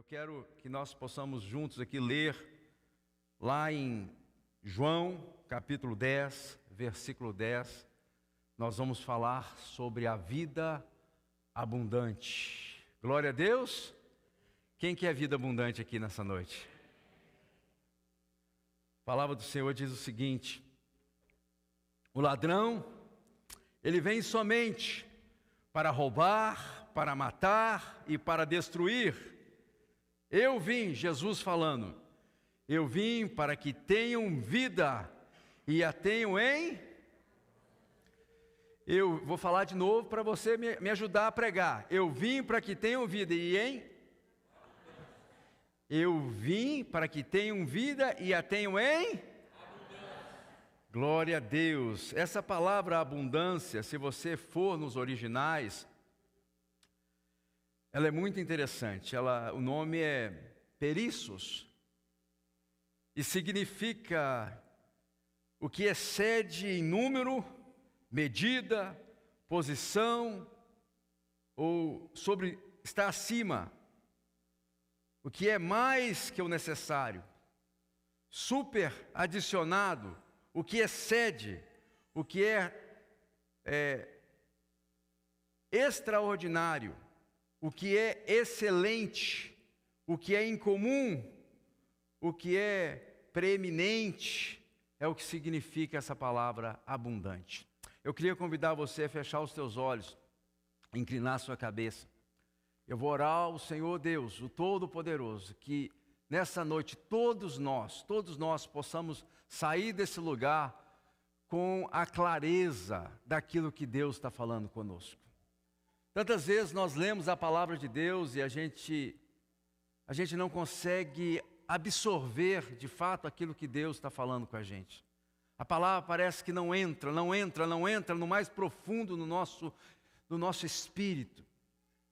Eu quero que nós possamos juntos aqui ler lá em João, capítulo 10, versículo 10. Nós vamos falar sobre a vida abundante. Glória a Deus. Quem quer vida abundante aqui nessa noite? A palavra do Senhor diz o seguinte: o ladrão, ele vem somente para roubar, para matar e para destruir. Eu vim, Jesus falando, eu vim para que tenham vida e a tenham em... Eu vou falar de novo para você me ajudar a pregar. Eu vim para que tenham vida e em... Eu vim para que tenham vida e a tenham em... Glória a Deus. Essa palavra abundância, se você for nos originais, ela é muito interessante. O nome é perissos e significa o que excede em número, medida, posição ou está acima. O que é mais que o necessário, super adicionado, o que excede, o que é extraordinário, o que é excelente, o que é incomum, o que é preeminente, é o que significa essa palavra abundante. Eu queria convidar você a fechar os teus olhos, inclinar sua cabeça. Eu vou orar ao Senhor Deus, o Todo-Poderoso, que nessa noite todos nós possamos sair desse lugar com a clareza daquilo que Deus está falando conosco. Tantas vezes nós lemos a palavra de Deus e a gente não consegue absorver de fato aquilo que Deus está falando com a gente. A palavra parece que não entra no mais profundo do nosso espírito.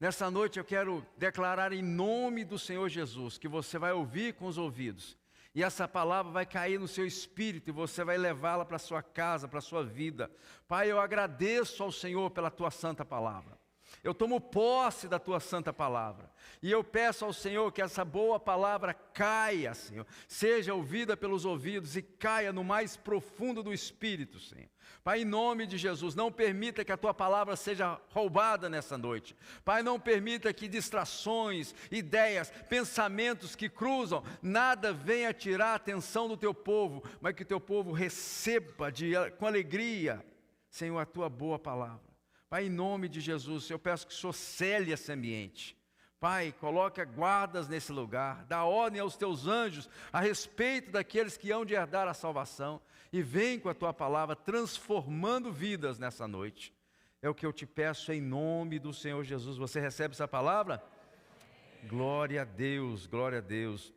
Nessa noite eu quero declarar em nome do Senhor Jesus que você vai ouvir com os ouvidos. E essa palavra vai cair no seu espírito e você vai levá-la para a sua casa, para a sua vida. Pai, eu agradeço ao Senhor pela tua santa palavra. Eu tomo posse da tua santa palavra. E eu peço ao Senhor que essa boa palavra caia, Senhor. Seja ouvida pelos ouvidos e caia no mais profundo do espírito, Senhor. Pai, em nome de Jesus, não permita que a tua palavra seja roubada nessa noite. Pai, não permita que distrações, ideias, pensamentos que cruzam, nada venha tirar a atenção do teu povo, mas que o teu povo receba com alegria, Senhor, a tua boa palavra. Pai, em nome de Jesus, eu peço que o Senhor cele esse ambiente. Pai, coloque guardas nesse lugar, dá ordem aos teus anjos a respeito daqueles que hão de herdar a salvação e vem com a tua palavra transformando vidas nessa noite. É o que eu te peço em nome do Senhor Jesus. Você recebe essa palavra? Glória a Deus, glória a Deus.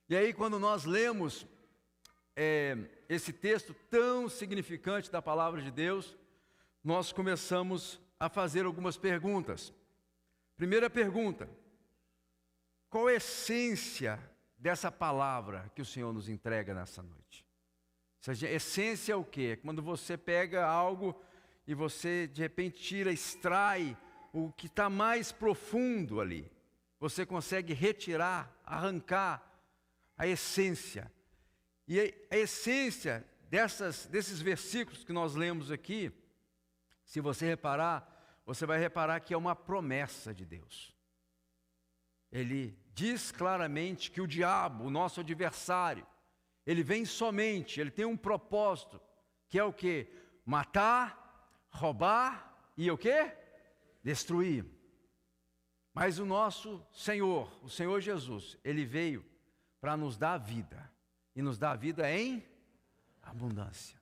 E aí quando nós lemos esse texto tão significante da palavra de Deus, nós começamos a fazer algumas perguntas. Primeira pergunta: qual a essência dessa palavra que o Senhor nos entrega nessa noite? Essência é o quê? Quando você pega algo e você de repente extrai o que está mais profundo ali. Você consegue retirar, arrancar a essência. E a essência desses versículos que nós lemos aqui, se você reparar, você vai reparar que é uma promessa de Deus. Ele diz claramente que o diabo, o nosso adversário, ele vem somente, ele tem um propósito, que é o quê? Matar, roubar e o quê? Destruir. Mas o nosso Senhor, o Senhor Jesus, ele veio para nos dar vida, e nos dar vida em abundância.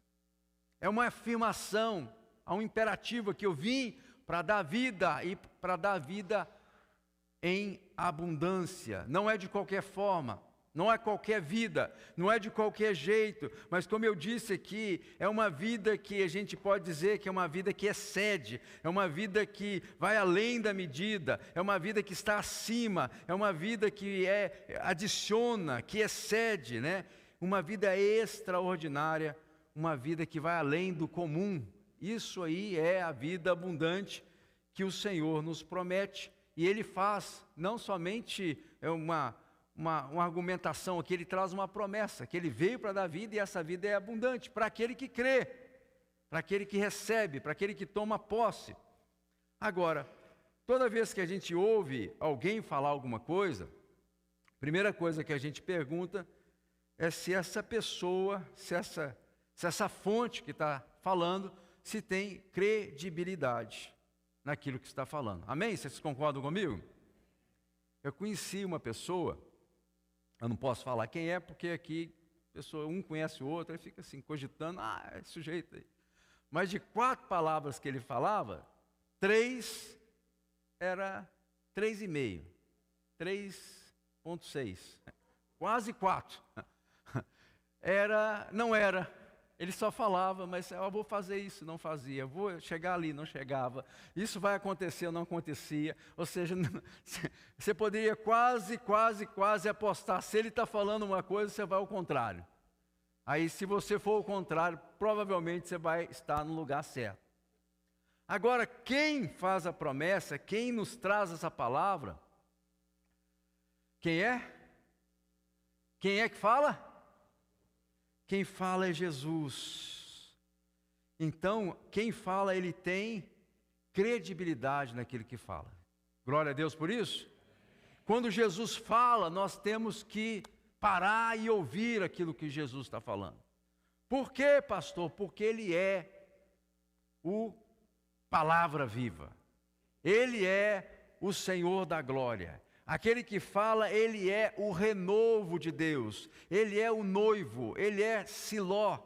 É uma afirmação, há um imperativo que eu vim para dar vida e para dar vida em abundância. Não é de qualquer forma, não é qualquer vida, não é de qualquer jeito, mas como eu disse aqui, é uma vida que a gente pode dizer que é uma vida que excede, é uma vida que vai além da medida, é uma vida que está acima, é uma vida que adiciona, que excede, né? Uma vida extraordinária, uma vida que vai além do comum. Isso aí é a vida abundante que o Senhor nos promete E ele faz não somente uma argumentação aqui, ele traz uma promessa, que ele veio para dar vida e essa vida é abundante para aquele que crê, para aquele que recebe, para aquele que toma posse. Agora, toda vez que a gente ouve alguém falar alguma coisa, a primeira coisa que a gente pergunta é se essa pessoa, se essa fonte que está falando, se tem credibilidade naquilo que está falando. Amém? Vocês concordam comigo? Eu conheci uma pessoa, eu não posso falar quem é, porque aqui um conhece o outro, aí fica assim, cogitando, esse sujeito aí. Mas de 4 palavras que ele falava, 3 era 3,5, 3,6, quase 4. Não era. Ele só falava, mas eu vou fazer isso, não fazia. Vou chegar ali, não chegava. Isso vai acontecer, não acontecia. Ou seja, você poderia quase apostar. Se ele está falando uma coisa, você vai ao contrário. Aí, se você for ao contrário, provavelmente você vai estar no lugar certo. Agora, quem faz a promessa, quem nos traz essa palavra, quem é? Quem é que fala? Quem fala é Jesus. Então, quem fala, ele tem credibilidade naquilo que fala. Glória a Deus por isso. Quando Jesus fala, nós temos que parar e ouvir aquilo que Jesus está falando. Por quê, pastor? Porque ele é o palavra viva. Ele é o Senhor da glória. Aquele que fala, ele é o renovo de Deus, ele é o noivo, ele é Siló.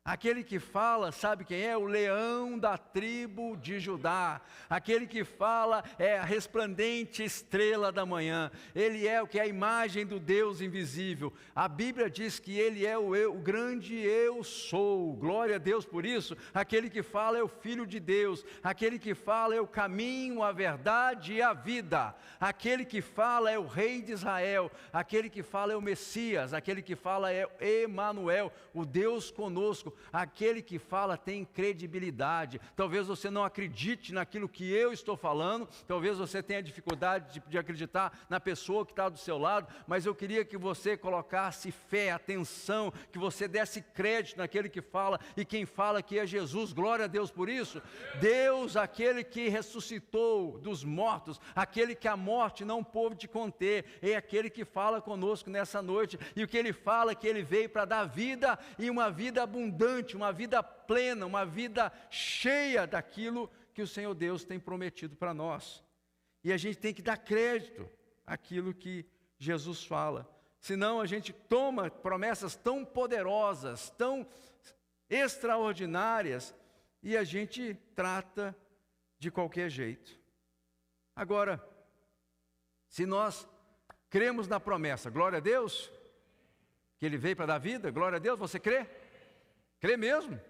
Aquele que fala, sabe quem é? O leão da tribo de Judá. Aquele que fala é a resplandente estrela da manhã. Ele é o que é a imagem do Deus invisível. A Bíblia diz que ele é o grande eu sou. Glória a Deus por isso. Aquele que fala é o Filho de Deus. Aquele que fala é o caminho, a verdade e a vida. Aquele que fala é o Rei de Israel. Aquele que fala é o Messias. Aquele que fala é Emanuel, o Deus conosco. Aquele que fala tem credibilidade. Talvez você não acredite naquilo que eu estou falando, talvez você tenha dificuldade de acreditar na pessoa que está do seu lado, mas eu queria que você colocasse fé, atenção, que você desse crédito naquele que fala, e quem fala que é Jesus. Glória a Deus por isso. Deus, aquele que ressuscitou dos mortos, aquele que a morte não pôde conter, é aquele que fala conosco nessa noite, e o que ele fala é que ele veio para dar vida, e uma vida abundante, uma vida plena, uma vida cheia daquilo que o Senhor Deus tem prometido para nós. E a gente tem que dar crédito àquilo que Jesus fala. Senão a gente toma promessas tão poderosas, tão extraordinárias, e a gente trata de qualquer jeito. Agora, se nós cremos na promessa, glória a Deus, que Ele veio para dar vida, glória a Deus, você crê? Crê mesmo?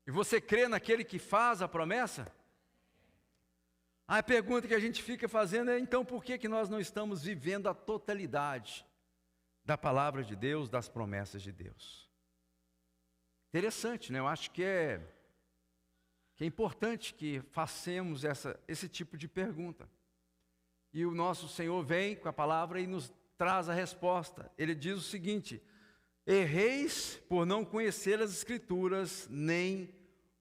E você crê naquele que faz a promessa? A pergunta que a gente fica fazendo é, então, por que nós não estamos vivendo a totalidade da palavra de Deus, das promessas de Deus? Interessante, né? Eu acho que é importante que façamos esse tipo de pergunta. E o nosso Senhor vem com a palavra e nos traz a resposta. Ele diz o seguinte: erreis por não conhecer as Escrituras, nem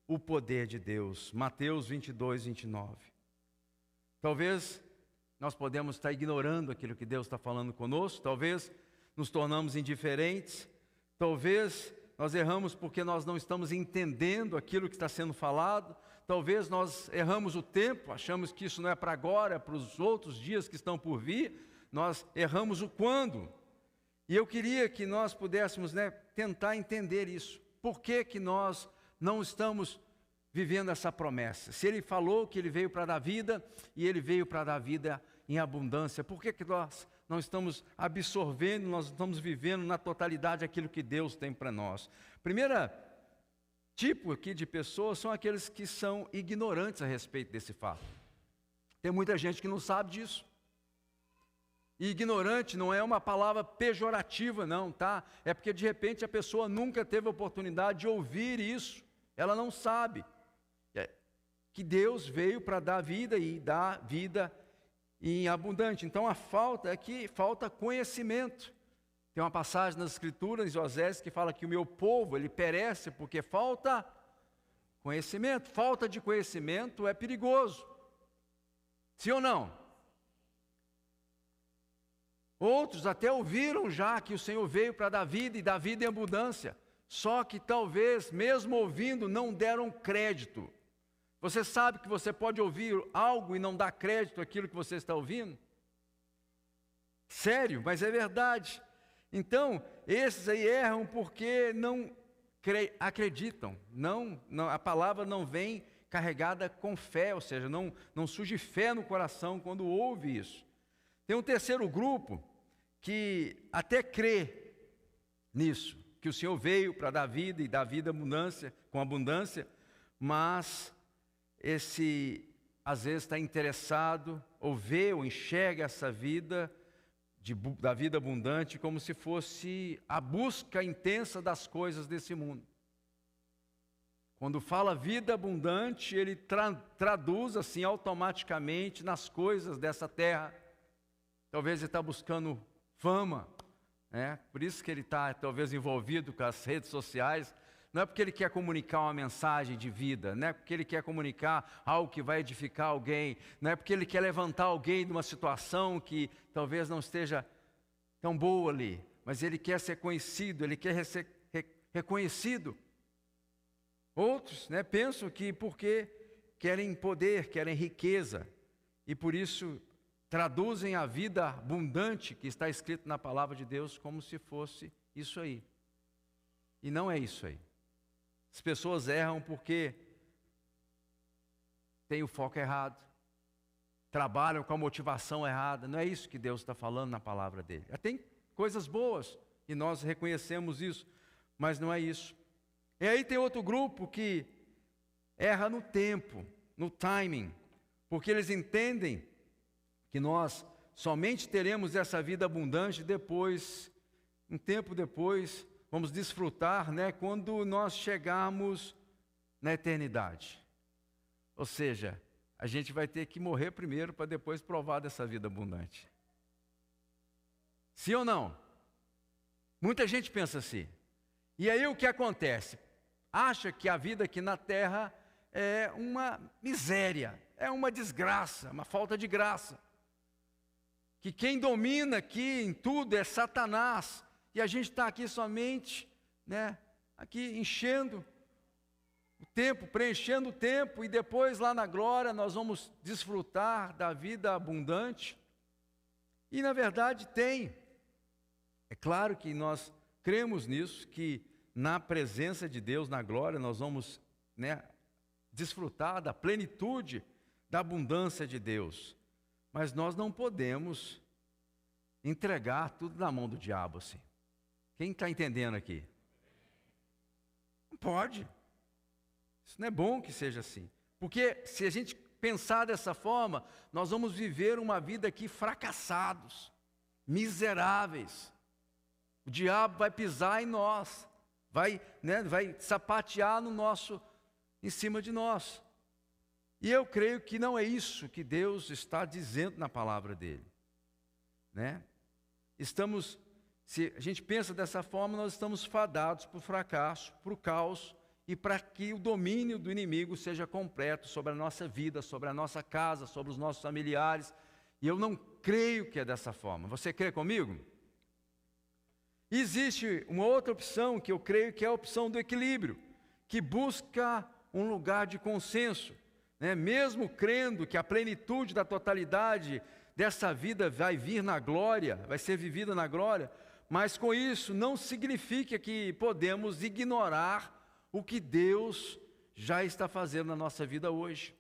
o poder de Deus. Mateus 22, 29. Talvez nós podemos estar ignorando aquilo que Deus está falando conosco, talvez nos tornamos indiferentes, talvez nós erramos porque nós não estamos entendendo aquilo que está sendo falado, talvez nós erramos o tempo, achamos que isso não é para agora, é para os outros dias que estão por vir, nós erramos o quando. E eu queria que nós pudéssemos, tentar entender isso. Por que nós não estamos vivendo essa promessa? Se Ele falou que Ele veio para dar vida, e Ele veio para dar vida em abundância, por que nós não estamos absorvendo, nós estamos vivendo na totalidade aquilo que Deus tem para nós? Primeiro tipo aqui de pessoas são aqueles que são ignorantes a respeito desse fato. Tem muita gente que não sabe disso. E ignorante não é uma palavra pejorativa, não, tá? É porque de repente a pessoa nunca teve a oportunidade de ouvir isso. Ela não sabe. que Deus veio para dar vida e dar vida em abundante. Então a falta é que falta conhecimento. Tem uma passagem nas Escrituras, em Osés, que fala que o meu povo, ele perece porque falta conhecimento. Falta de conhecimento é perigoso. Sim ou não? Outros até ouviram já que o Senhor veio para dar vida e dar vida em abundância. Só que talvez, mesmo ouvindo, não deram crédito. Você sabe que você pode ouvir algo e não dar crédito àquilo que você está ouvindo? Sério, mas é verdade. Então, esses aí erram porque não acreditam. A palavra não vem carregada com fé, ou seja, não surge fé no coração quando ouve isso. Tem um terceiro grupo que até crê nisso, que o Senhor veio para dar vida e dar vida com abundância, mas esse às vezes está interessado ou vê ou enxerga essa vida da vida abundante como se fosse a busca intensa das coisas desse mundo. Quando fala vida abundante, ele traduz assim automaticamente nas coisas dessa terra. Talvez ele está buscando fama, né? Por isso que ele está talvez envolvido com as redes sociais. Não é porque ele quer comunicar uma mensagem de vida, não é porque ele quer comunicar algo que vai edificar alguém, não é porque ele quer levantar alguém de uma situação que talvez não esteja tão boa ali, mas ele quer ser conhecido, ele quer ser reconhecido. Outros, né, pensam que porque querem poder, querem riqueza, e por isso traduzem a vida abundante que está escrito na palavra de Deus como se fosse isso aí. E não é isso aí. As pessoas erram porque têm o foco errado, trabalham com a motivação errada. Não é isso que Deus está falando na palavra dele. Tem coisas boas e nós reconhecemos isso, mas não é isso. E aí tem outro grupo que erra no tempo, no timing, porque eles entendem que nós somente teremos essa vida abundante depois, um tempo depois, vamos desfrutar, né, quando nós chegarmos na eternidade. Ou seja, a gente vai ter que morrer primeiro para depois provar dessa vida abundante. Sim ou não? Muita gente pensa assim. E aí o que acontece? Acha que a vida aqui na terra é uma miséria, é uma desgraça, uma falta de graça. Que quem domina aqui em tudo é Satanás. E a gente está aqui somente, né, aqui enchendo o tempo, preenchendo o tempo, e depois lá na glória nós vamos desfrutar da vida abundante. E na verdade tem. É claro que nós cremos nisso, que na presença de Deus, na glória, nós vamos, né, desfrutar da plenitude, da abundância de Deus. Mas nós não podemos entregar tudo na mão do diabo assim. Quem está entendendo aqui? Não pode. Isso não é bom que seja assim. Porque se a gente pensar dessa forma, nós vamos viver uma vida aqui fracassados, miseráveis. O diabo vai pisar em nós, vai sapatear em cima de nós. E eu creio que não é isso que Deus está dizendo na palavra dele, né? Se a gente pensa dessa forma, nós estamos fadados para o fracasso, para o caos e para que o domínio do inimigo seja completo sobre a nossa vida, sobre a nossa casa, sobre os nossos familiares. E eu não creio que é dessa forma. Você crê comigo? Existe uma outra opção que eu creio que é a opção do equilíbrio, que busca um lugar de consenso, né? Mesmo crendo que a plenitude da totalidade dessa vida vai vir na glória, vai ser vivida na glória, mas com isso não significa que podemos ignorar o que Deus já está fazendo na nossa vida hoje.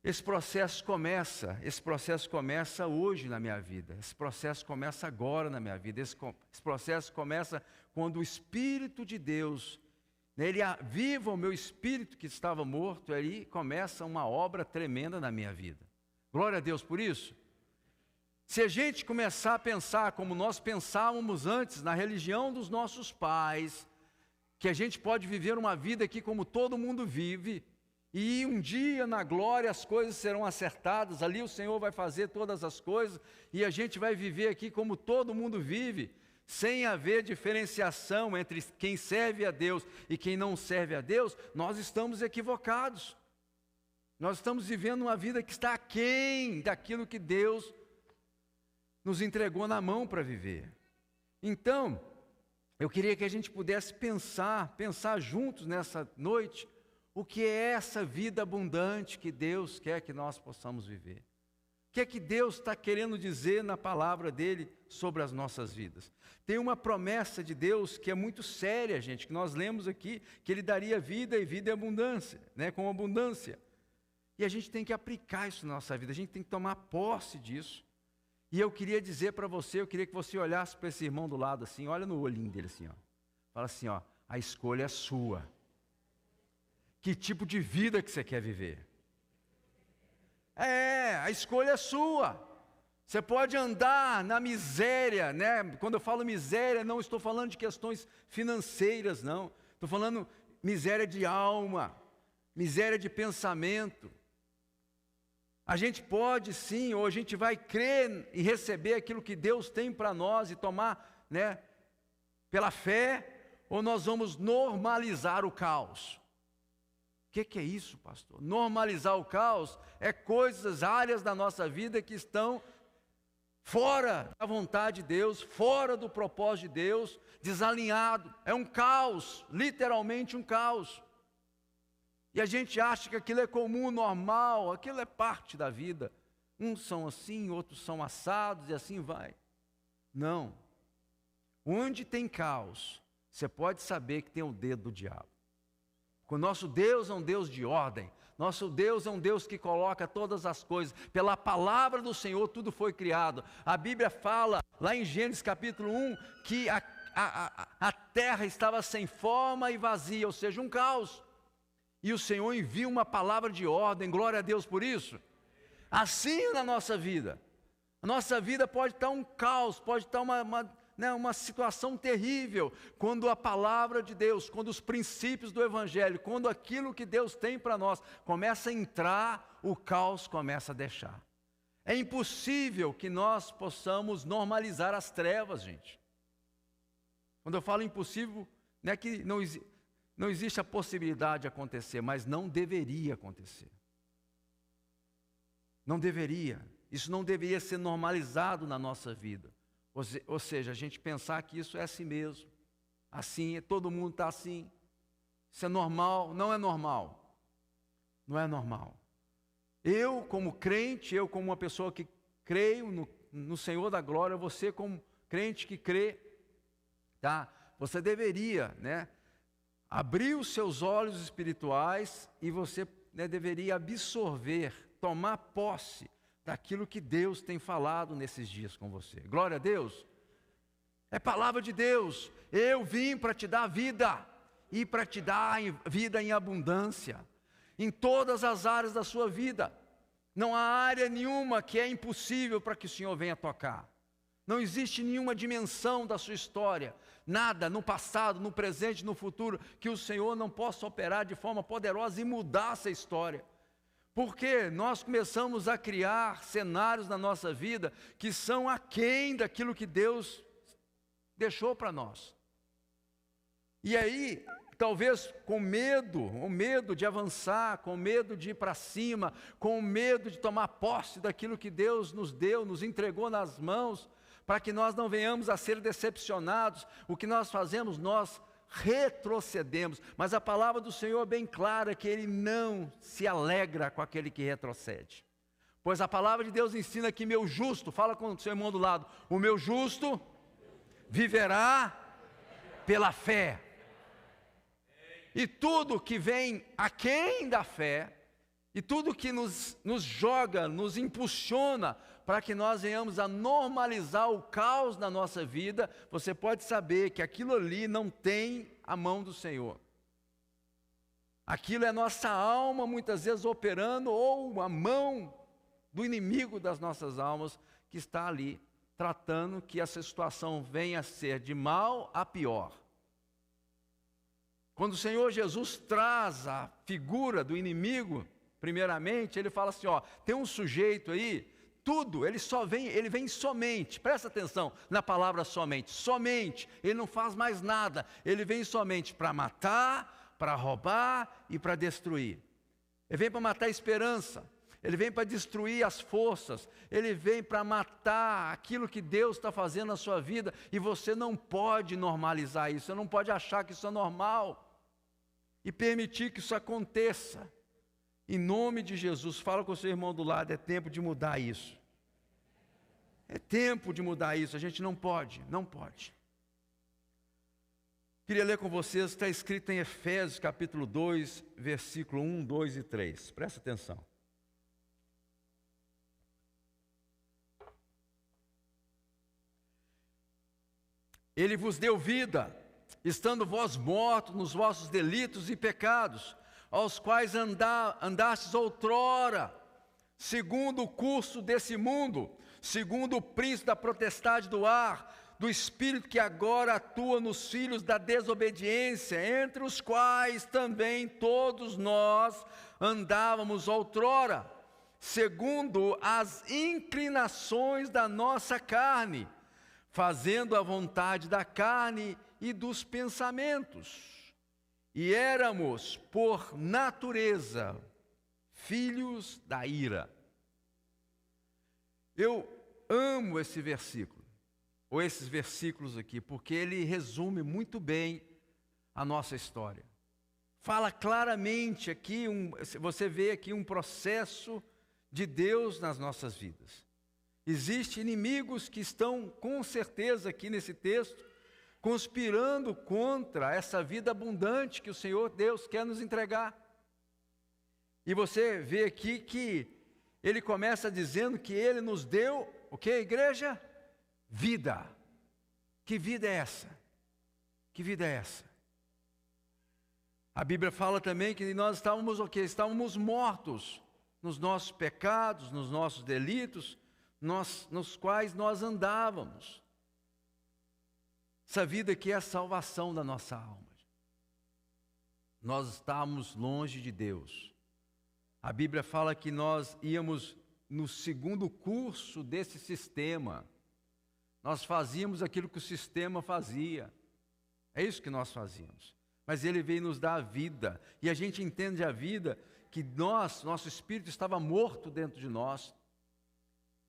Esse processo começa hoje na minha vida, esse processo começa agora na minha vida, esse processo começa quando o Espírito de Deus, né, ele aviva o meu espírito que estava morto, aí começa uma obra tremenda na minha vida. Glória a Deus por isso. Se a gente começar a pensar como nós pensávamos antes, na religião dos nossos pais, que a gente pode viver uma vida aqui como todo mundo vive, e um dia na glória as coisas serão acertadas, ali o Senhor vai fazer todas as coisas, e a gente vai viver aqui como todo mundo vive, sem haver diferenciação entre quem serve a Deus e quem não serve a Deus. Nós estamos equivocados. Nós estamos vivendo uma vida que está aquém daquilo que Deus nos entregou na mão para viver. Então, eu queria que a gente pudesse pensar juntos nessa noite, o que é essa vida abundante que Deus quer que nós possamos viver. O que é que Deus está querendo dizer na palavra dEle sobre as nossas vidas? Tem uma promessa de Deus que é muito séria, gente, que nós lemos aqui, que Ele daria vida e vida em abundância, né, com abundância. E a gente tem que aplicar isso na nossa vida, a gente tem que tomar posse disso. E eu queria dizer para você, eu queria que você olhasse para esse irmão do lado assim, olha no olhinho dele assim, ó. Fala assim, ó, a escolha é sua. Que tipo de vida que você quer viver? A escolha é sua. Você pode andar na miséria, né? Quando eu falo miséria, não estou falando de questões financeiras, não. Estou falando miséria de alma, miséria de pensamento. A gente pode sim, ou a gente vai crer e receber aquilo que Deus tem para nós e tomar, né, pela fé, ou nós vamos normalizar o caos. O que é isso, pastor? Normalizar o caos é coisas, áreas da nossa vida que estão fora da vontade de Deus, fora do propósito de Deus, desalinhado. É um caos, literalmente um caos. E a gente acha que aquilo é comum, normal, aquilo é parte da vida. Uns são assim, outros são assados e assim vai. Não. Onde tem caos, você pode saber que tem o dedo do diabo. O nosso Deus é um Deus de ordem. Nosso Deus é um Deus que coloca todas as coisas. Pela palavra do Senhor tudo foi criado. A Bíblia fala, lá em Gênesis capítulo 1, que a terra estava sem forma e vazia, ou seja, um caos. E o Senhor envia uma palavra de ordem, glória a Deus por isso. Assim na nossa vida. A nossa vida pode estar um caos, pode estar uma situação terrível, quando a palavra de Deus, quando os princípios do Evangelho, quando aquilo que Deus tem para nós começa a entrar, o caos começa a deixar. É impossível que nós possamos normalizar as trevas, gente. Quando eu falo impossível, não é que não existe a possibilidade de acontecer, mas não deveria acontecer. Não deveria. Isso não deveria ser normalizado na nossa vida. Ou seja, a gente pensar que isso é assim mesmo. Assim, todo mundo está assim. Isso é normal, não é normal. Não é normal. Eu, como crente, eu como uma pessoa que creio no Senhor da glória, você como crente que crê, tá? Você deveria, né, abrir os seus olhos espirituais e você, né, deveria absorver, tomar posse daquilo que Deus tem falado nesses dias com você. Glória a Deus. É palavra de Deus. Eu vim para te dar vida e para te dar vida em abundância. Em todas as áreas da sua vida. Não há área nenhuma que é impossível para que o Senhor venha tocar. Não existe nenhuma dimensão da sua história, nada no passado, no presente, no futuro, que o Senhor não possa operar de forma poderosa e mudar essa história. Porque nós começamos a criar cenários na nossa vida que são aquém daquilo que Deus deixou para nós. E aí, talvez com medo de avançar, com medo de ir para cima, com medo de tomar posse daquilo que Deus nos deu, nos entregou nas mãos, para que nós não venhamos a ser decepcionados, o que nós fazemos, nós retrocedemos. Mas a palavra do Senhor é bem clara, que Ele não se alegra com aquele que retrocede. Pois a palavra de Deus ensina que meu justo, fala com o seu irmão do lado, o meu justo viverá pela fé. E tudo que vem aquém da fé, e tudo que nos joga, nos impulsiona, para que nós venhamos a normalizar o caos na nossa vida, você pode saber que aquilo ali não tem a mão do Senhor. Aquilo é nossa alma muitas vezes operando, ou a mão do inimigo das nossas almas que está ali, tratando que essa situação venha a ser de mal a pior. Quando o Senhor Jesus traz a figura do inimigo, primeiramente, ele fala assim, ó, tem um sujeito aí, tudo, ele vem somente, presta atenção na palavra somente, ele não faz mais nada, ele vem somente para matar, para roubar e para destruir. Ele vem para matar a esperança, ele vem para destruir as forças, ele vem para matar aquilo que Deus está fazendo na sua vida, e você não pode normalizar isso, você não pode achar que isso é normal, e permitir que isso aconteça. Em nome de Jesus, fala com o seu irmão do lado, é tempo de mudar isso. É tempo de mudar isso, a gente não pode. Queria ler com vocês, está escrito em Efésios capítulo 2, versículo 1, 2 e 3. Presta atenção. Ele vos deu vida, estando vós mortos nos vossos delitos e pecados, aos quais andastes outrora, segundo o curso desse mundo, segundo o príncipe da potestade do ar, do espírito que agora atua nos filhos da desobediência, entre os quais também todos nós andávamos outrora, segundo as inclinações da nossa carne, fazendo a vontade da carne e dos pensamentos. E éramos, por natureza, filhos da ira. Eu amo esse versículo, ou esses versículos aqui, porque ele resume muito bem a nossa história. Fala claramente aqui, você vê aqui um processo de Deus nas nossas vidas. Existem inimigos que estão, com certeza, aqui nesse texto, conspirando contra essa vida abundante que o Senhor Deus quer nos entregar. E você vê aqui que ele começa dizendo que ele nos deu, o que, igreja? Vida. Que vida é essa? Que vida é essa? A Bíblia fala também que nós estávamos o quê? Estávamos mortos nos nossos pecados, nos nossos delitos, nos quais nós andávamos. Essa vida aqui é a salvação da nossa alma. Nós estávamos longe de Deus. A Bíblia fala que nós íamos no segundo curso desse sistema. Nós fazíamos aquilo que o sistema fazia. É isso que nós fazíamos. Mas ele veio nos dar a vida. E a gente entende a vida que nosso espírito estava morto dentro de nós.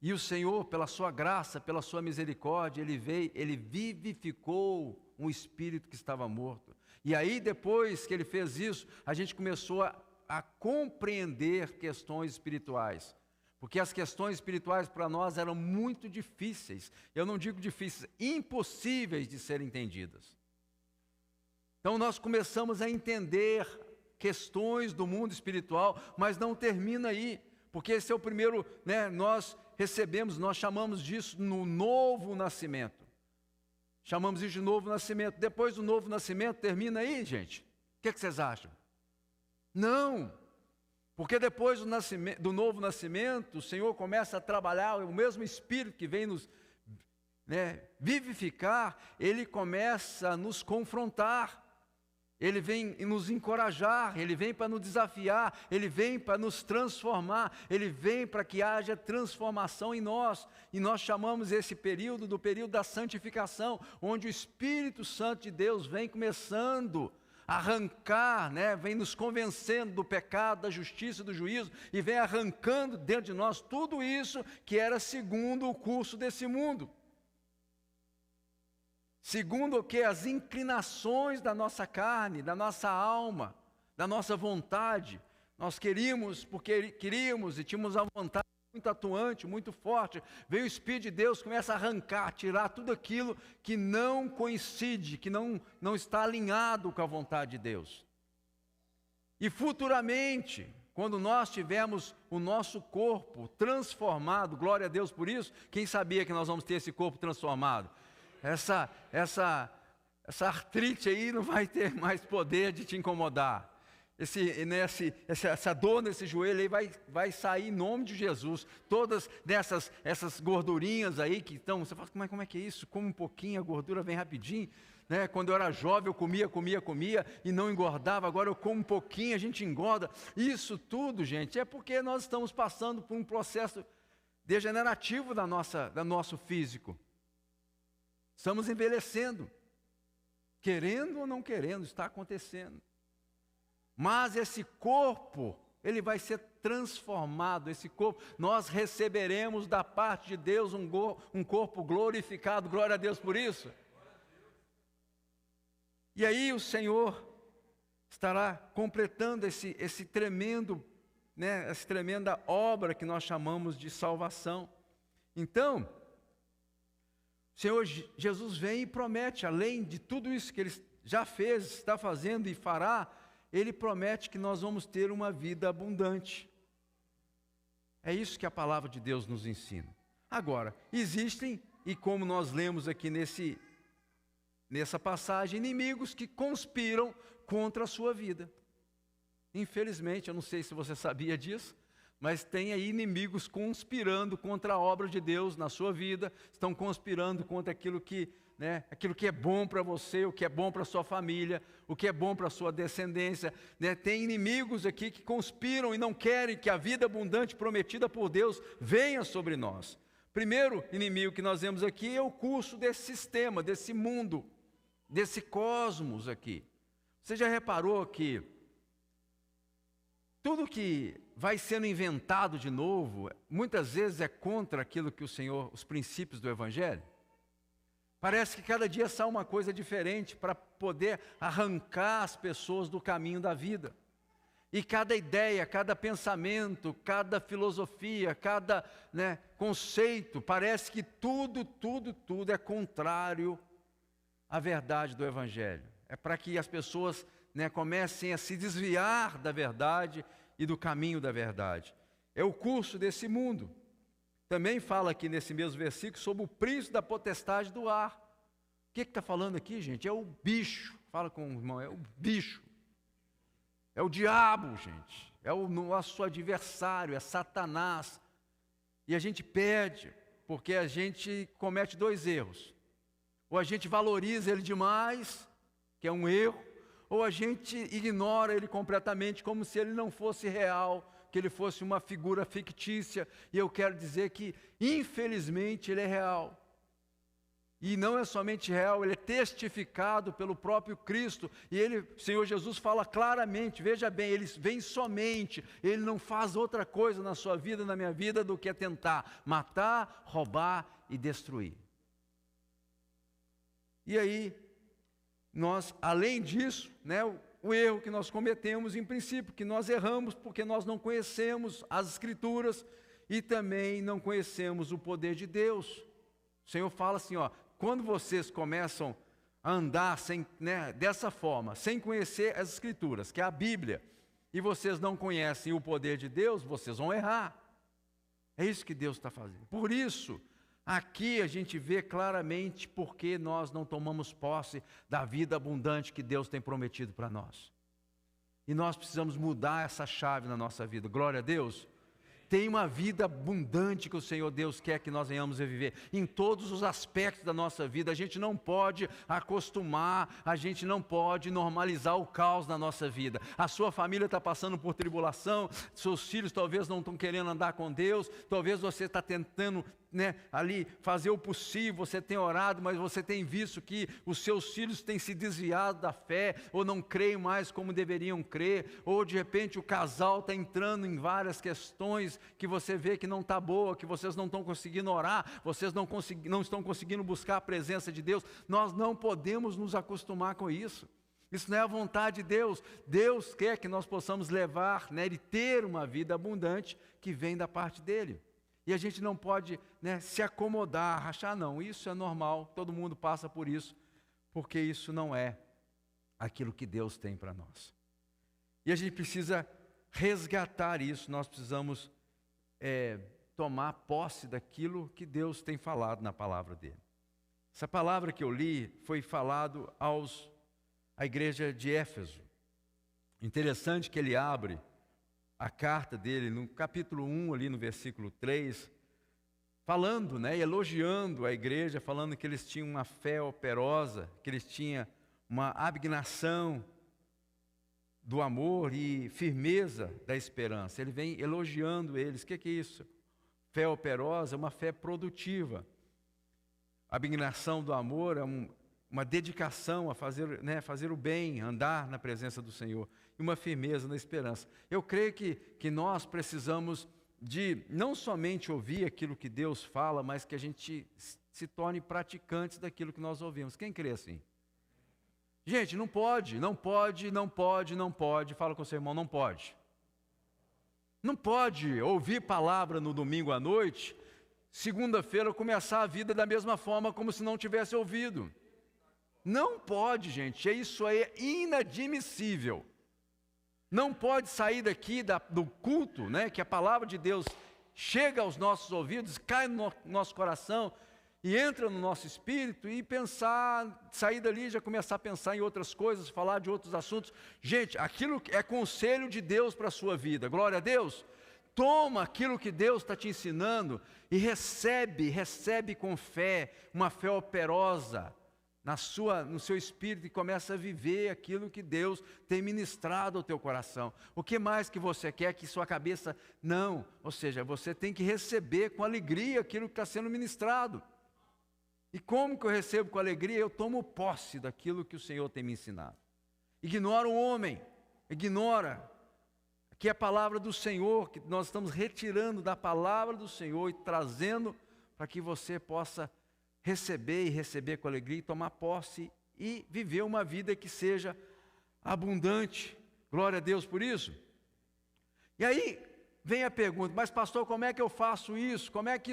E o Senhor, pela sua graça, pela sua misericórdia, ele vivificou um espírito que estava morto. E aí, depois que ele fez isso, a gente começou a compreender questões espirituais. Porque as questões espirituais para nós eram muito difíceis. Eu não digo difíceis, impossíveis de serem entendidas. Então nós começamos a entender questões do mundo espiritual, mas não termina aí. Porque esse é o primeiro, nós chamamos disso no novo nascimento. Chamamos isso de novo nascimento. Depois do novo nascimento, termina aí, gente? O que vocês acham? Não, porque depois do novo nascimento, o Senhor começa a trabalhar, o mesmo Espírito que vem nos vivificar, Ele começa a nos confrontar. Ele vem nos encorajar, Ele vem para nos desafiar, Ele vem para nos transformar, Ele vem para que haja transformação em nós. E nós chamamos esse período do período da santificação, onde o Espírito Santo de Deus vem começando a arrancar, vem nos convencendo do pecado, da justiça e do juízo, e vem arrancando dentro de nós tudo isso que era segundo o curso desse mundo. Segundo o que? As inclinações da nossa carne, da nossa alma, da nossa vontade. Nós queríamos, porque queríamos e tínhamos a vontade muito atuante, muito forte. Veio o Espírito de Deus, começa a arrancar, tirar tudo aquilo que não coincide, que não está alinhado com a vontade de Deus. E futuramente, quando nós tivermos o nosso corpo transformado, glória a Deus por isso, quem sabia que nós vamos ter esse corpo transformado? Essa artrite aí não vai ter mais poder de te incomodar. Essa dor nesse joelho aí vai sair em nome de Jesus. Todas essas gordurinhas aí que estão, você fala, como é que é isso? Come um pouquinho, a gordura vem rapidinho. né? Quando eu era jovem eu comia e não engordava, agora eu como um pouquinho, a gente engorda. Isso tudo, gente, é porque nós estamos passando por um processo degenerativo do nosso físico. Estamos envelhecendo, querendo ou não querendo, está acontecendo. Mas esse corpo, ele vai ser transformado, esse corpo, nós receberemos da parte de Deus um corpo glorificado, glória a Deus por isso. E aí o Senhor estará completando esse tremendo, né, essa tremenda obra que nós chamamos de salvação. Então, o Senhor Jesus vem e promete, além de tudo isso que Ele já fez, está fazendo e fará, Ele promete que nós vamos ter uma vida abundante. É isso que a palavra de Deus nos ensina. Agora, existem, e como nós lemos aqui nessa passagem, inimigos que conspiram contra a sua vida. Infelizmente, eu não sei se você sabia disso, mas tem aí inimigos conspirando contra a obra de Deus na sua vida, estão conspirando contra aquilo que é bom para você, o que é bom para a sua família, o que é bom para a sua descendência. Né? Tem inimigos aqui que conspiram e não querem que a vida abundante prometida por Deus venha sobre nós. Primeiro inimigo que nós vemos aqui é o curso desse sistema, desse mundo, desse cosmos aqui. Você já reparou que tudo que vai sendo inventado de novo, muitas vezes é contra aquilo que os princípios do Evangelho? Parece que cada dia sai uma coisa diferente para poder arrancar as pessoas do caminho da vida. E cada ideia, cada pensamento, cada filosofia, cada conceito, parece que tudo é contrário à verdade do Evangelho. É para que as pessoas comecem a se desviar da verdade e do caminho da verdade. É o curso desse mundo. Também fala aqui nesse mesmo versículo sobre o príncipe da potestade do ar. O que está falando aqui, gente? É o bicho. Fala com o irmão, é o bicho. É o diabo, gente. É o nosso adversário, é Satanás. E a gente perde, porque a gente comete dois erros. Ou a gente valoriza ele demais, que é um erro, ou a gente ignora ele completamente, como se ele não fosse real, que ele fosse uma figura fictícia. E eu quero dizer que, infelizmente, ele é real. E não é somente real, ele é testificado pelo próprio Cristo. E o Senhor Jesus fala claramente, veja bem, ele vem somente, ele não faz outra coisa na sua vida, na minha vida, do que tentar matar, roubar e destruir. E aí, nós, além disso, o erro que nós cometemos em princípio, que nós erramos porque nós não conhecemos as Escrituras e também não conhecemos o poder de Deus. O Senhor fala assim, quando vocês começam a andar dessa forma, sem conhecer as Escrituras, que é a Bíblia, e vocês não conhecem o poder de Deus, vocês vão errar. É isso que Deus está fazendo. Por isso, aqui a gente vê claramente porque nós não tomamos posse da vida abundante que Deus tem prometido para nós. E nós precisamos mudar essa chave na nossa vida. Glória a Deus. Tem uma vida abundante que o Senhor Deus quer que nós venhamos a viver. Em todos os aspectos da nossa vida. A gente não pode acostumar, a gente não pode normalizar o caos na nossa vida. A sua família está passando por tribulação, seus filhos talvez não estão querendo andar com Deus, talvez você está tentando ali fazer o possível, você tem orado, mas você tem visto que os seus filhos têm se desviado da fé, ou não creem mais como deveriam crer, ou de repente o casal está entrando em várias questões que você vê que não está boa, que vocês não estão conseguindo orar, vocês não estão conseguindo buscar a presença de Deus. Nós não podemos nos acostumar com isso. Isso não é a vontade de Deus. Deus quer que nós possamos levar e ter uma vida abundante que vem da parte dEle. E a gente não pode se acomodar, achar, não, isso é normal, todo mundo passa por isso, porque isso não é aquilo que Deus tem para nós. E a gente precisa resgatar isso, nós precisamos tomar posse daquilo que Deus tem falado na palavra dele. Essa palavra que eu li foi falado à igreja de Éfeso. Interessante que ele abre a carta dele, no capítulo 1, ali no versículo 3, falando, né, elogiando a igreja, falando que eles tinham uma fé operosa, que eles tinham uma abnegação do amor e firmeza da esperança. Ele vem elogiando eles. O que é isso? Fé operosa é uma fé produtiva. A abnegação do amor é uma dedicação a fazer, né, fazer o bem, andar na presença do Senhor. E uma firmeza na esperança. Eu creio que nós precisamos de não somente ouvir aquilo que Deus fala, mas que a gente se torne praticantes daquilo que nós ouvimos. Quem crê assim? Gente, não pode. Fala com o seu irmão, não pode. Não pode ouvir palavra no domingo à noite, segunda-feira começar a vida da mesma forma como se não tivesse ouvido. Não pode, gente. Isso é inadmissível. Não pode sair daqui do culto, né, que a palavra de Deus chega aos nossos ouvidos, cai no nosso coração e entra no nosso espírito e sair dali e já começar a pensar em outras coisas, falar de outros assuntos. Gente, aquilo é conselho de Deus para a sua vida. Glória a Deus. Toma aquilo que Deus está te ensinando e recebe com fé, uma fé operosa no seu espírito, e começa a viver aquilo que Deus tem ministrado ao teu coração. O que mais que você quer que sua cabeça não? Ou seja, você tem que receber com alegria aquilo que está sendo ministrado. E como que eu recebo com alegria? Eu tomo posse daquilo que o Senhor tem me ensinado. Ignora o homem, ignora. Aqui é a palavra do Senhor, que nós estamos retirando da palavra do Senhor e trazendo para que você possa receber com alegria e tomar posse e viver uma vida que seja abundante. Glória a Deus por isso. E aí vem a pergunta, mas pastor, como é que eu faço isso? Como é que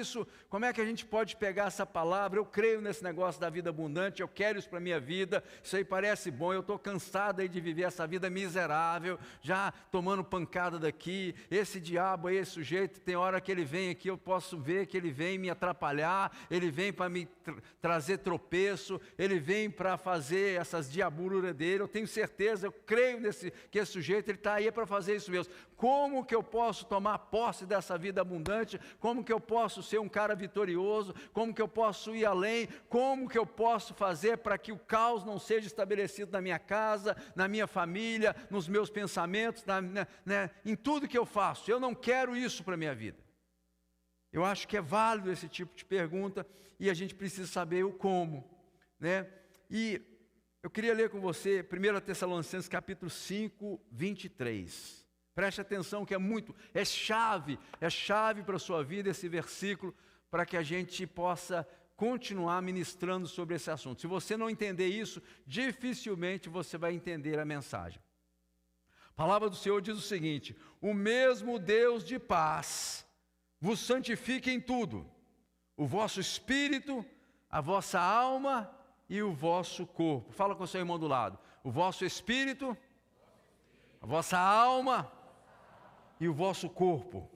a gente pode pegar essa palavra? Eu creio nesse negócio da vida abundante, eu quero isso para a minha vida, isso aí parece bom, eu estou cansado aí de viver essa vida miserável, já tomando pancada daqui, esse diabo aí, esse sujeito, tem hora que ele vem aqui, eu posso ver que ele vem me atrapalhar, ele vem para me trazer tropeço, ele vem para fazer essas diaburas dele, eu tenho certeza, eu creio que esse sujeito, ele está aí para fazer isso mesmo. Como que eu posso tomar posse dessa vida abundante? Como que eu posso ser um cara vitorioso? Como que eu posso ir além? Como que eu posso fazer para que o caos não seja estabelecido na minha casa, na minha família, nos meus pensamentos, em tudo que eu faço? Eu não quero isso para a minha vida. Eu acho que é válido esse tipo de pergunta e a gente precisa saber o como, né? E eu queria ler com você 1 Tessalonicenses capítulo 5, 23. Preste atenção que é chave para a sua vida esse versículo, para que a gente possa continuar ministrando sobre esse assunto. Se você não entender isso, dificilmente você vai entender a mensagem. A palavra do Senhor diz o seguinte: o mesmo Deus de paz vos santifique em tudo, o vosso espírito, a vossa alma e o vosso corpo. Fala com o seu irmão do lado. O vosso espírito, a vossa alma e o vosso corpo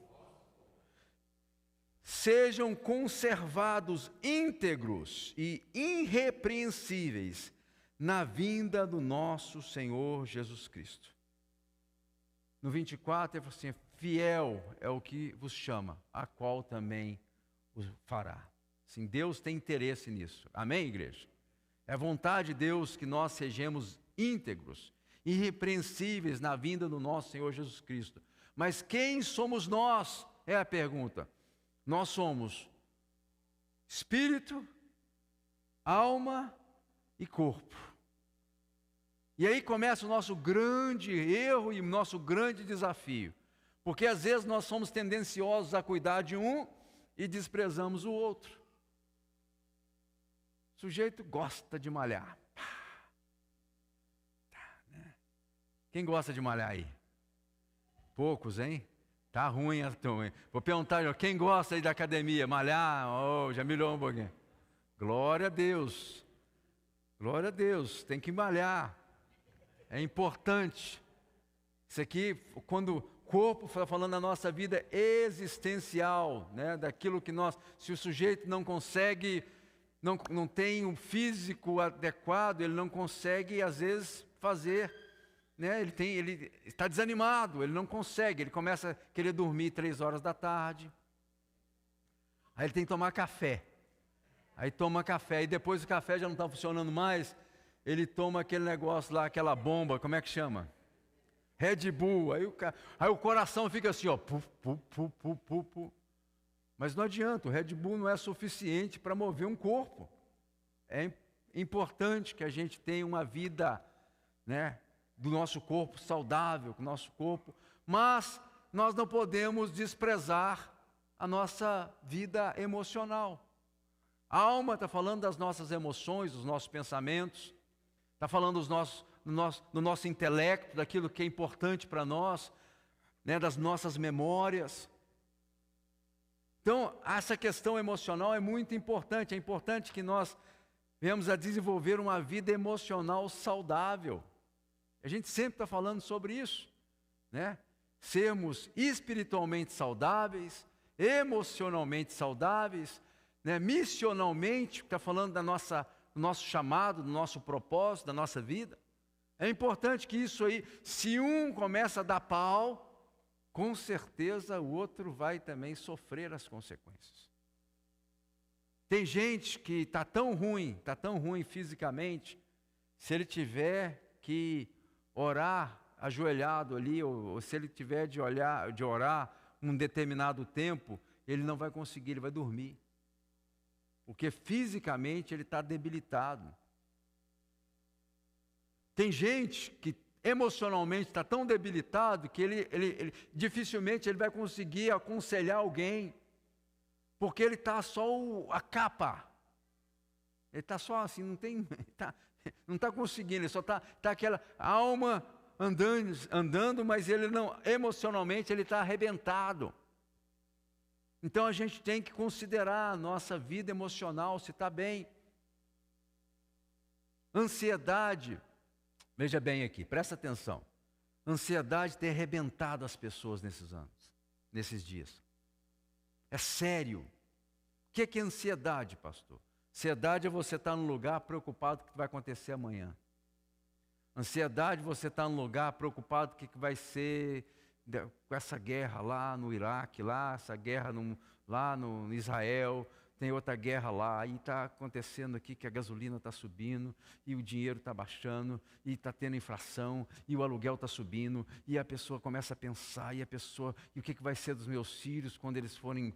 sejam conservados íntegros e irrepreensíveis na vinda do nosso Senhor Jesus Cristo. No 24 ele fala assim: fiel é o que vos chama, a qual também o fará. Sim, Deus tem interesse nisso. Amém, igreja? É vontade de Deus que nós sejamos íntegros, irrepreensíveis na vinda do nosso Senhor Jesus Cristo. Mas quem somos nós? É a pergunta. Nós somos espírito, alma e corpo. E aí começa o nosso grande erro e o nosso grande desafio. Porque às vezes nós somos tendenciosos a cuidar de um e desprezamos o outro. O sujeito gosta de malhar. Quem gosta de malhar aí? Poucos, hein? Tá ruim a turma. Vou perguntar, quem gosta aí da academia? Malhar? Oh, já melhorou um pouquinho. Glória a Deus. Glória a Deus. Tem que malhar. É importante. Isso aqui, quando o corpo está falando da nossa vida existencial, né? Daquilo que se o sujeito não consegue, não tem um físico adequado, ele não consegue, às vezes, fazer. Né, ele está desanimado, ele não consegue, ele começa a querer dormir 3 horas da tarde. Aí ele tem que tomar café. Aí toma café, e depois o café já não está funcionando mais, ele toma aquele negócio lá, aquela bomba, como é que chama? Red Bull. Aí o coração fica assim, ó. Pu, pu, pu, pu, pu, pu. Mas não adianta, o Red Bull não é suficiente para mover um corpo. É importante que a gente tenha uma vida, né, do nosso corpo saudável, com o nosso corpo, mas nós não podemos desprezar a nossa vida emocional. A alma está falando das nossas emoções, dos nossos pensamentos, está falando do nosso intelecto, daquilo que é importante para nós, né, das nossas memórias. Então, essa questão emocional é muito importante. É importante que nós venhamos a desenvolver uma vida emocional saudável. A gente sempre está falando sobre isso, né? Sermos espiritualmente saudáveis, emocionalmente saudáveis, né? Missionalmente, está falando do nosso chamado, do nosso propósito, da nossa vida. É importante que isso aí, se um começa a dar pau, com certeza o outro vai também sofrer as consequências. Tem gente que está tão ruim fisicamente, se ele tiver que orar ajoelhado ali, ou se ele tiver de orar um determinado tempo, ele não vai conseguir, ele vai dormir. Porque fisicamente ele está debilitado. Tem gente que emocionalmente está tão debilitado que ele dificilmente ele vai conseguir aconselhar alguém, porque ele está só a capa. Ele está só assim, não está conseguindo, ele só está aquela alma andando, mas ele não, emocionalmente ele está arrebentado. Então a gente tem que considerar a nossa vida emocional, se está bem. Ansiedade, veja bem aqui, presta atenção. Ansiedade tem arrebentado as pessoas nesses dias. É sério. O que é ansiedade, pastor? Ansiedade é você estar num lugar preocupado com o que vai acontecer amanhã. Ansiedade é você estar num lugar preocupado com o que vai ser com essa guerra lá no Iraque, essa guerra lá no Israel, tem outra guerra lá, e está acontecendo aqui que a gasolina está subindo, e o dinheiro está baixando, e está tendo inflação, e o aluguel está subindo, e a pessoa começa a pensar, e o que vai ser dos meus filhos quando eles forem,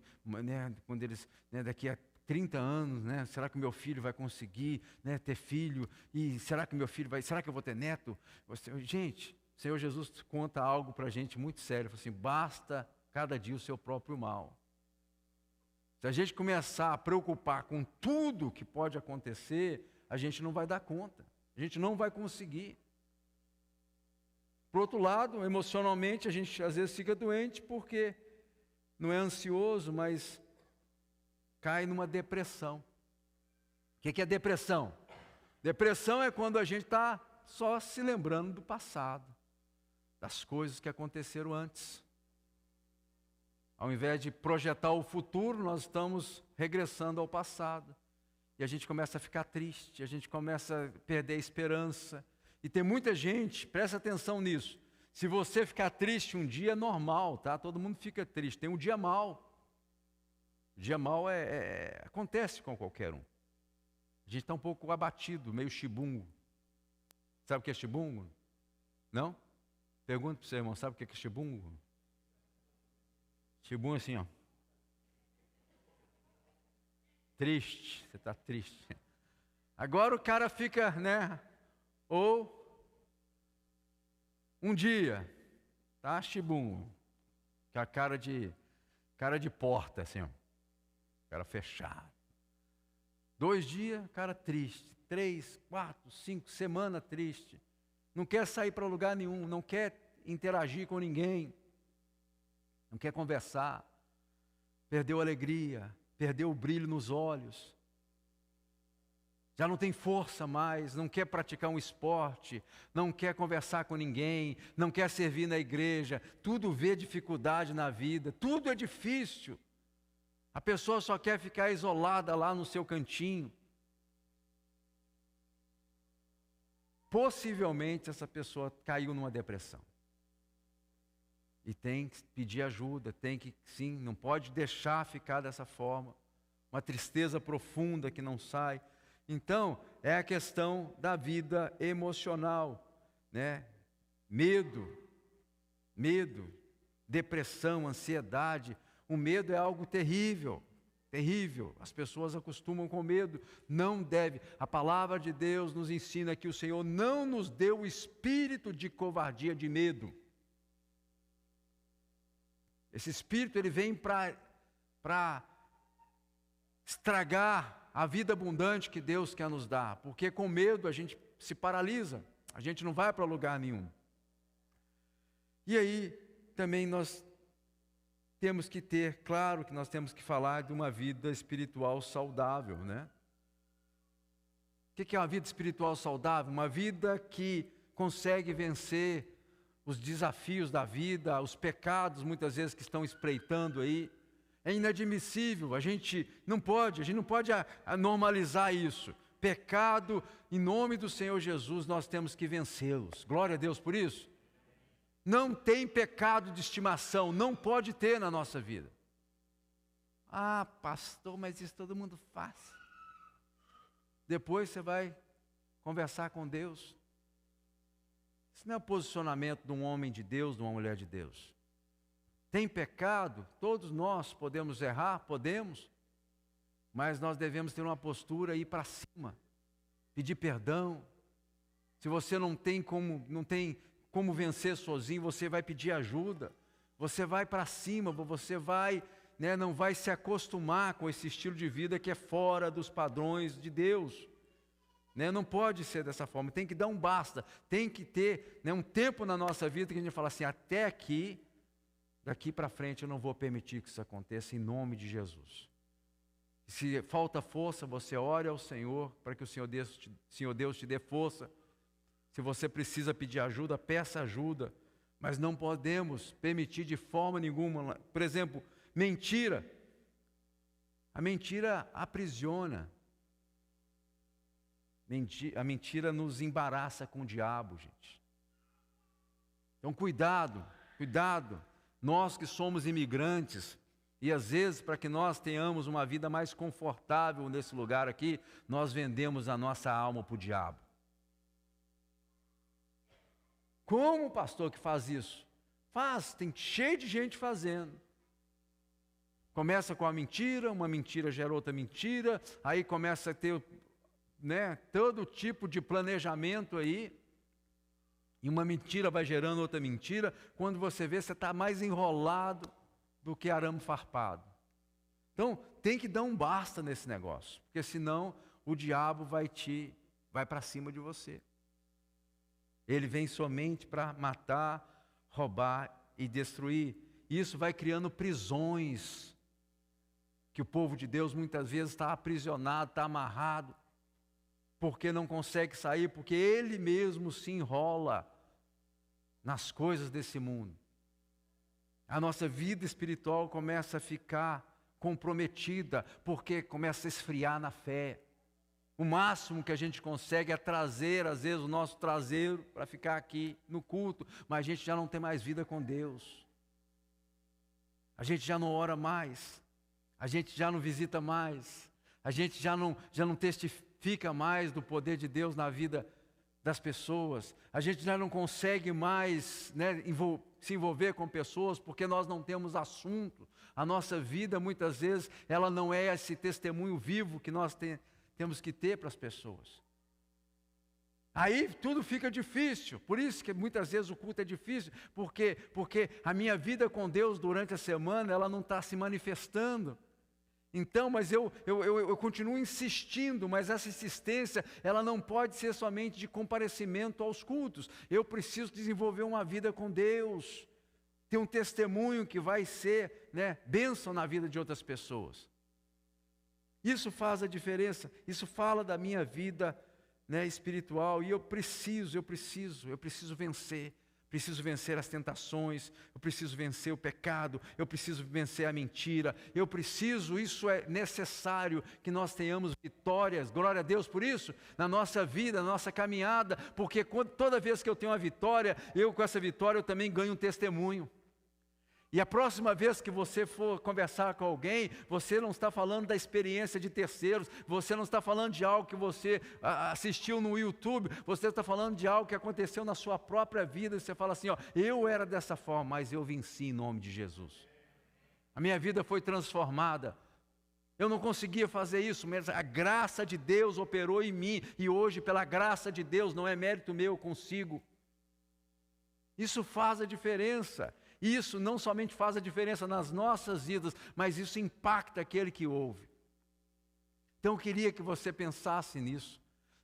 daqui a 30 anos, né? Será que o meu filho vai conseguir, né, ter filho? E será que será que eu vou ter neto? Gente, o Senhor Jesus conta algo para a gente muito sério, ele fala assim, basta cada dia o seu próprio mal. Se a gente começar a preocupar com tudo que pode acontecer, a gente não vai dar conta, a gente não vai conseguir. Por outro lado, emocionalmente, a gente às vezes fica doente porque não é ansioso, mas cai numa depressão. O que é depressão? Depressão é quando a gente está só se lembrando do passado, das coisas que aconteceram antes. Ao invés de projetar o futuro, nós estamos regressando ao passado. E a gente começa a ficar triste, a gente começa a perder a esperança. E tem muita gente, presta atenção nisso, se você ficar triste um dia é normal, tá? Todo mundo fica triste, tem um dia mau. O dia mau acontece com qualquer um. A gente está um pouco abatido, meio chibungo. Sabe o que é chibungo? Não? Pergunta para o seu irmão, sabe o que é chibungo? Chibungo assim, ó. Triste, você está triste. Agora o cara fica, né? Ou um dia, tá chibungo, com a cara de porta, assim, ó. Cara fechado. 2 dias, cara triste. 3, 4, 5 semanas triste. Não quer sair para lugar nenhum, não quer interagir com ninguém. Não quer conversar, perdeu a alegria, perdeu o brilho nos olhos, já não tem força mais, não quer praticar um esporte, não quer conversar com ninguém, não quer servir na igreja, tudo vê dificuldade na vida, tudo é difícil. A pessoa só quer ficar isolada lá no seu cantinho. Possivelmente essa pessoa caiu numa depressão. E tem que pedir ajuda, tem que, sim, não pode deixar ficar dessa forma. uma tristeza profunda que não sai. Então, é a questão da vida emocional, né? Medo, depressão, ansiedade. O medo é algo terrível, terrível. As pessoas acostumam com medo. Não deve. A palavra de Deus nos ensina que o Senhor não nos deu o espírito de covardia, de medo. Esse espírito, ele vem para estragar a vida abundante que Deus quer nos dar. Porque com medo a gente se paralisa, a gente não vai para lugar nenhum. E aí, também nós temos que ter, claro que nós temos que falar de uma vida espiritual saudável, né? O que é uma vida espiritual saudável? Uma vida que consegue vencer os desafios da vida, os pecados muitas vezes que estão espreitando aí. É inadmissível, a gente não pode normalizar isso. Pecado, em nome do Senhor Jesus, nós temos que vencê-los. Glória a Deus por isso. Não tem pecado de estimação, não pode ter na nossa vida. Ah, pastor, mas isso todo mundo faz. Depois você vai conversar com Deus. Isso não é o posicionamento de um homem de Deus, de uma mulher de Deus. Tem pecado, todos nós podemos errar, podemos, mas nós devemos ter uma postura e ir para cima, pedir perdão. Se você não tem como vencer sozinho, você vai pedir ajuda, você vai para cima, você vai, não vai se acostumar com esse estilo de vida que é fora dos padrões de Deus. Não pode ser dessa forma, tem que dar um basta, tem que ter um tempo na nossa vida que a gente fala assim, até aqui, daqui para frente eu não vou permitir que isso aconteça em nome de Jesus. Se falta força, você ore ao Senhor para que o Senhor Deus te dê força. Se você precisa pedir ajuda, peça ajuda, mas não podemos permitir de forma nenhuma, por exemplo, mentira. A mentira aprisiona. A mentira nos embaraça com o diabo, gente. Então, cuidado. Nós que somos imigrantes, e às vezes, para que nós tenhamos uma vida mais confortável nesse lugar aqui, nós vendemos a nossa alma para o diabo. Como o pastor que faz isso? Faz, tem cheio de gente fazendo. Começa com uma mentira gera outra mentira, aí começa a ter todo tipo de planejamento aí, e uma mentira vai gerando outra mentira, quando você vê, você está mais enrolado do que arame farpado. Então, tem que dar um basta nesse negócio, porque senão o diabo vai para cima de você. Ele vem somente para matar, roubar e destruir. Isso vai criando prisões, que o povo de Deus muitas vezes está aprisionado, está amarrado, porque não consegue sair, porque ele mesmo se enrola nas coisas desse mundo. A nossa vida espiritual começa a ficar comprometida, porque começa a esfriar na fé. O máximo que a gente consegue é trazer, às vezes, o nosso traseiro para ficar aqui no culto, mas a gente já não tem mais vida com Deus. A gente já não ora mais, a gente já não visita mais, a gente já não testifica mais do poder de Deus na vida das pessoas, a gente já não consegue mais se envolver com pessoas porque nós não temos assunto. A nossa vida, muitas vezes, ela não é esse testemunho vivo que nós temos que ter para as pessoas. Aí tudo fica difícil, por isso que muitas vezes o culto é difícil, porque a minha vida com Deus durante a semana, ela não está se manifestando. Então, mas eu continuo insistindo, mas essa insistência, ela não pode ser somente de comparecimento aos cultos. Eu preciso desenvolver uma vida com Deus, ter um testemunho que vai ser bênção na vida de outras pessoas. Isso faz a diferença, isso fala da minha vida espiritual, e eu preciso vencer. Preciso vencer as tentações, eu preciso vencer o pecado, eu preciso vencer a mentira, isso é necessário que nós tenhamos vitórias, glória a Deus por isso, na nossa vida, na nossa caminhada, porque toda vez que eu tenho uma vitória, com essa vitória eu também ganho um testemunho. E a próxima vez que você for conversar com alguém, você não está falando da experiência de terceiros, você não está falando de algo que você assistiu no YouTube, você está falando de algo que aconteceu na sua própria vida, e você fala assim, ó, eu era dessa forma, mas eu venci em nome de Jesus. A minha vida foi transformada. Eu não conseguia fazer isso, mas a graça de Deus operou em mim, e hoje, pela graça de Deus, não é mérito meu, eu consigo. Isso faz a diferença. Isso não somente faz a diferença nas nossas vidas, mas isso impacta aquele que ouve. Então eu queria que você pensasse nisso.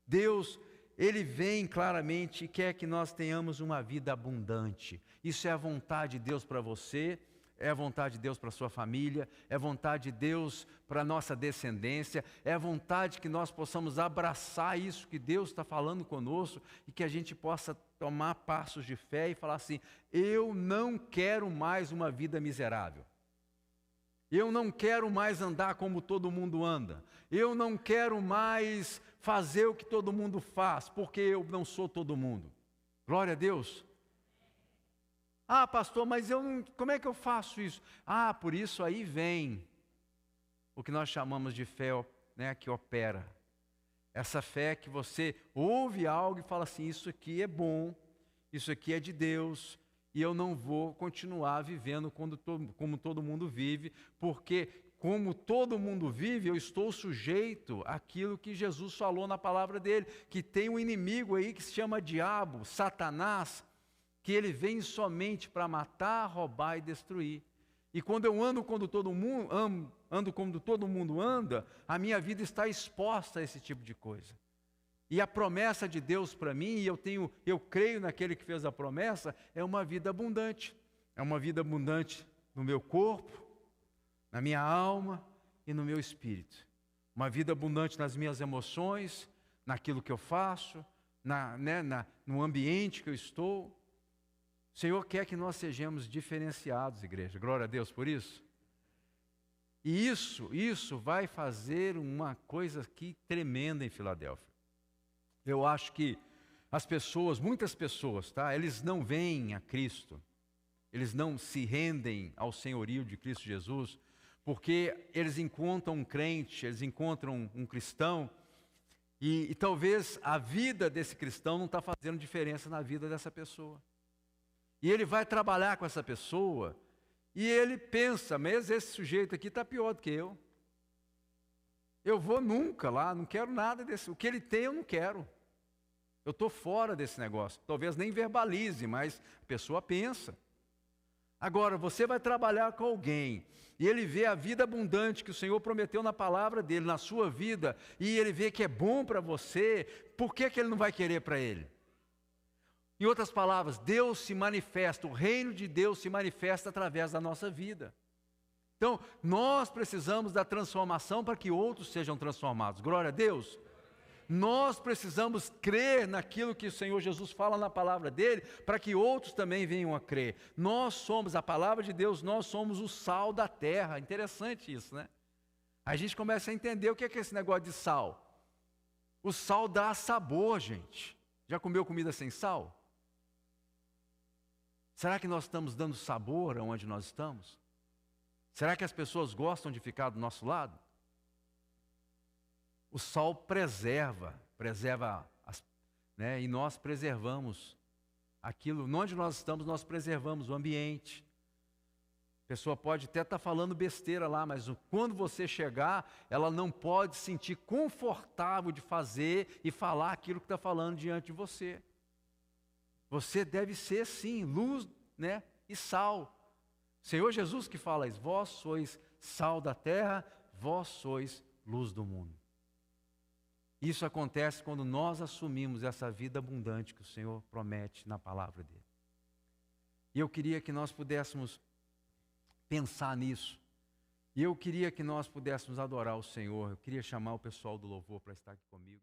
Deus, Ele vem claramente e quer que nós tenhamos uma vida abundante. Isso é a vontade de Deus para você, é a vontade de Deus para a sua família, é a vontade de Deus para a nossa descendência, é a vontade que nós possamos abraçar isso que Deus está falando conosco e que a gente possa tomar passos de fé e falar assim, eu não quero mais uma vida miserável. Eu não quero mais andar como todo mundo anda. Eu não quero mais fazer o que todo mundo faz, porque eu não sou todo mundo. Glória a Deus. Ah, pastor, mas eu não, como é que eu faço isso? Ah, por isso aí vem o que nós chamamos de fé, né, que opera. Essa fé que você ouve algo e fala assim, isso aqui é bom, isso aqui é de Deus, e eu não vou continuar vivendo como todo mundo vive, porque como todo mundo vive, eu estou sujeito àquilo que Jesus falou na palavra dele, que tem um inimigo aí que se chama diabo, Satanás, que ele vem somente para matar, roubar e destruir. E quando eu ando como todo mundo anda, a minha vida está exposta a esse tipo de coisa. E a promessa de Deus para mim, e eu creio naquele que fez a promessa, é uma vida abundante. É uma vida abundante no meu corpo, na minha alma e no meu espírito. Uma vida abundante nas minhas emoções, naquilo que eu faço, no ambiente que eu estou. O Senhor quer que nós sejamos diferenciados, igreja. Glória a Deus por isso. E isso vai fazer uma coisa aqui tremenda em Filadélfia. Eu acho que as pessoas, muitas pessoas, eles não veem a Cristo, eles não se rendem ao senhorio de Cristo Jesus, porque eles encontram um crente, eles encontram um cristão, e talvez a vida desse cristão não está fazendo diferença na vida dessa pessoa. E ele vai trabalhar com essa pessoa, e ele pensa, mas esse sujeito aqui está pior do que eu. Eu vou nunca lá, não quero nada desse, o que ele tem eu não quero. Eu estou fora desse negócio. Talvez nem verbalize, mas a pessoa pensa. Agora, você vai trabalhar com alguém, e ele vê a vida abundante que o Senhor prometeu na palavra dele, na sua vida, e ele vê que é bom para você, por que ele não vai querer para ele? Em outras palavras, Deus se manifesta, o reino de Deus se manifesta através da nossa vida. Então, nós precisamos da transformação para que outros sejam transformados. Glória a Deus. Nós precisamos crer naquilo que o Senhor Jesus fala na palavra dele, para que outros também venham a crer. Nós somos, a palavra de Deus, nós somos o sal da terra. Interessante isso, né? A gente começa a entender o que é esse negócio de sal. O sal dá sabor, gente. Já comeu comida sem sal? Será que nós estamos dando sabor aonde nós estamos? Será que as pessoas gostam de ficar do nosso lado? O sal preserva, e nós preservamos aquilo. Onde nós estamos, nós preservamos o ambiente. A pessoa pode até estar falando besteira lá, mas quando você chegar, ela não pode se sentir confortável de fazer e falar aquilo que está falando diante de você. Você deve ser, sim, luz, e sal. Senhor Jesus que fala isso, vós sois sal da terra, vós sois luz do mundo. Isso acontece quando nós assumimos essa vida abundante que o Senhor promete na palavra dele. E eu queria que nós pudéssemos pensar nisso. E eu queria que nós pudéssemos adorar o Senhor. Eu queria chamar o pessoal do louvor para estar aqui comigo.